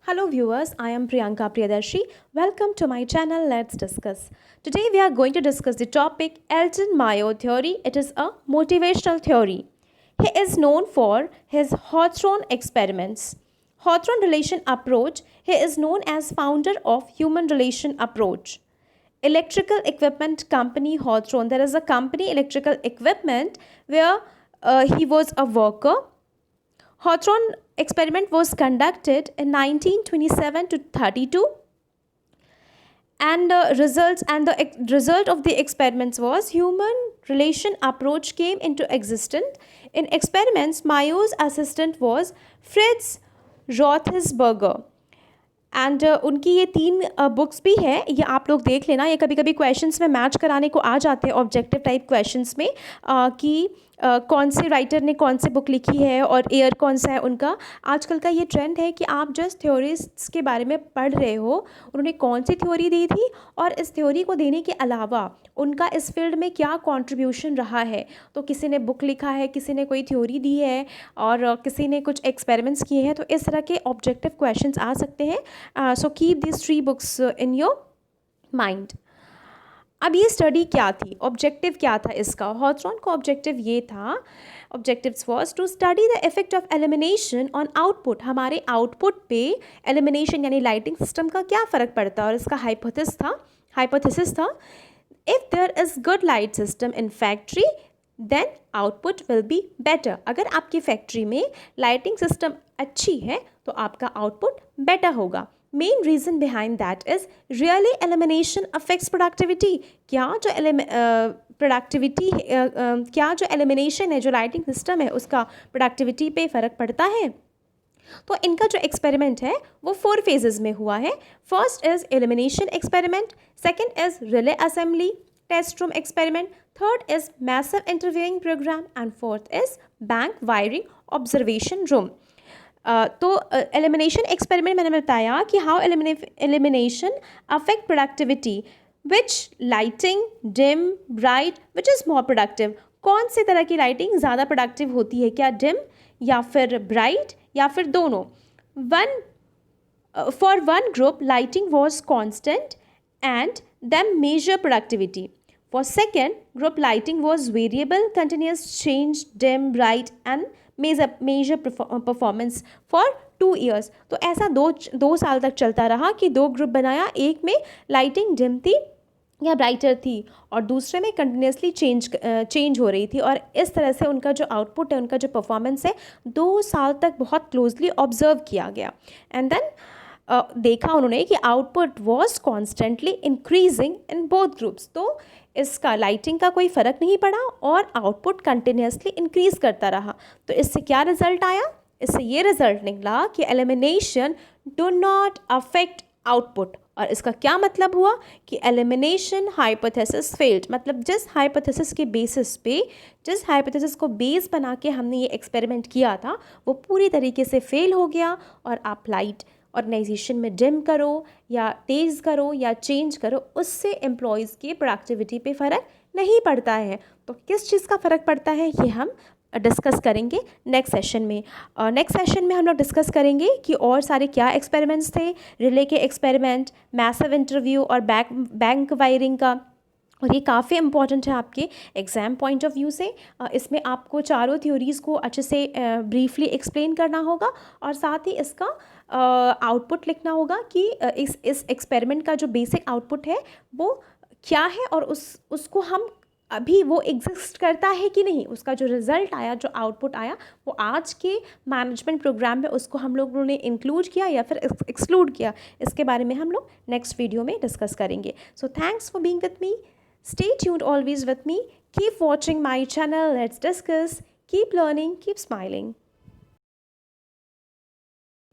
Hello viewers, I am Priyanka Priyadarshi. Welcome to my channel. Let's discuss. Today we are going to discuss the topic Elton Mayo theory. It is a motivational theory. He is known for his Hawthorne experiments. Hawthorne relation approach. He is known as founder of human relation approach. Electrical equipment company Hawthorne. There is a company electrical equipment where he was a worker. Hawthorne experiment was conducted in 1927 to 32, and the result of the experiments was human relation approach came into existence. In experiments, Mayo's assistant was Fritz Roethlisberger. And उनकी ये 3 books भी है, ये आप लोग देख लेना. ये कभी कभी क्वेश्चंस में मैच कराने को आ जाते हैं ऑब्जेक्टिव टाइप क्वेश्चंस में कि कौन से राइटर ने कौन सी बुक लिखी है और ईयर कौन सा है उनका. आजकल का ये ट्रेंड है कि आप जस्ट थ्योरिस्ट्स के बारे में पढ़ रहे हो, उन्होंने कौन सी थ्योरी दी थी और इस थ्योरी को देने के अलावा उनका इस फील्ड में क्या कंट्रीब्यूशन रहा है. तो किसी ने बुक लिखा है, किसी ने कोई थ्योरी दी है और किसी ने कुछ एक्सपेरिमेंट्स किए हैं, तो इस तरह के ऑब्जेक्टिव क्वेश्चंस आ सकते हैं. So keep this 3 books in your mind. अब ये स्टडी क्या थी, ऑब्जेक्टिव क्या था इसका. हॉथरॉन का ऑब्जेक्टिव ये था, objectives was to study the effect of elimination on output. हमारे आउटपुट पे एलिमिनेशन यानी लाइटिंग सिस्टम का क्या फ़र्क पड़ता है, और इसका हाइपोथेसिस था if there is good light system in factory then output will be better. अगर आपकी फैक्ट्री में लाइटिंग सिस्टम अच्छी है तो आपका आउटपुट बेटर होगा. Main reason behind that is really elimination affects productivity. क्या जो एलिमिनेशन है, जो लाइटिंग सिस्टम है, उसका प्रोडक्टिविटी पे फ़र्क पड़ता है. तो इनका जो एक्सपेरिमेंट है वो 4 फेजेस में हुआ है. First is elimination experiment, second is relay assembly test room experiment, third is massive interviewing programme and fourth is bank wiring observation room. तो एलिमिनेशन एक्सपेरिमेंट मैंने बताया कि how elimination affect productivity, which lighting dim bright which is more productive. कौन सी तरह की lighting ज़्यादा productive होती है, क्या डिम या फिर ब्राइट या फिर दोनों. For one group lighting was constant and them measure productivity. For second group, lighting was variable, continuous change, dim, bright and measure performance for 2 years. तो ऐसा दो साल तक चलता रहा कि 2 ग्रुप बनाया. एक में लाइटिंग डिम थी या ब्राइटर थी और दूसरे में कंटिन्यूसली चेंज हो रही थी. और इस तरह से उनका जो आउटपुट है, उनका जो परफॉर्मेंस है, 2 साल तक बहुत क्लोजली ऑब्जर्व किया गया. एंड देन देखा उन्होंने कि output was constantly increasing in both groups. तो इसका लाइटिंग का कोई फ़र्क नहीं पड़ा और आउटपुट कंटिन्यूसली इंक्रीज़ करता रहा. तो इससे क्या रिज़ल्ट आया, इससे ये रिज़ल्ट निकला कि elimination do not affect output. और इसका क्या मतलब हुआ कि एलिमिनेशन हाइपोथेसिस फेल्ड. मतलब जिस हाइपोथेसिस के बेसिस पे, जिस हाइपोथेसिस को बेस बना के हमने ये एक्सपेरिमेंट किया था, वो पूरी तरीके से फेल हो गया. और आप लाइट ऑर्गेनाइजेशन में डिम करो या तेज़ करो या चेंज करो, उससे एम्प्लॉयज़ की प्रोडक्टिविटी पे फ़र्क नहीं पड़ता है. तो किस चीज़ का फ़र्क पड़ता है ये हम डिस्कस करेंगे नेक्स्ट सेशन में. नेक्स्ट सेशन में हम लोग डिस्कस करेंगे कि और सारे क्या एक्सपेरिमेंट्स थे, रिले के एक्सपेरिमेंट, मैसिव इंटरव्यू और बैंक वायरिंग का. और ये काफ़ी इंपॉर्टेंट है आपके एग्ज़ाम पॉइंट ऑफ व्यू से. इसमें आपको चारों थ्योरीज़ को अच्छे से ब्रीफली एक्सप्लेन करना होगा और साथ ही इसका आउटपुट लिखना होगा कि इस एक्सपेरिमेंट का जो बेसिक आउटपुट है वो क्या है और उसको हम अभी वो एग्जिस्ट करता है कि नहीं. उसका जो रिज़ल्ट आया, जो आउटपुट आया, वो आज के मैनेजमेंट प्रोग्राम में उसको हम लोगों ने इंक्लूड किया या फिर एक्सक्लूड किया, इसके बारे में हम लोग नेक्स्ट वीडियो में डिस्कस करेंगे. So thanks for being with me. Stay tuned always with me. Keep watching my channel. Let's discuss. Keep learning. Keep smiling.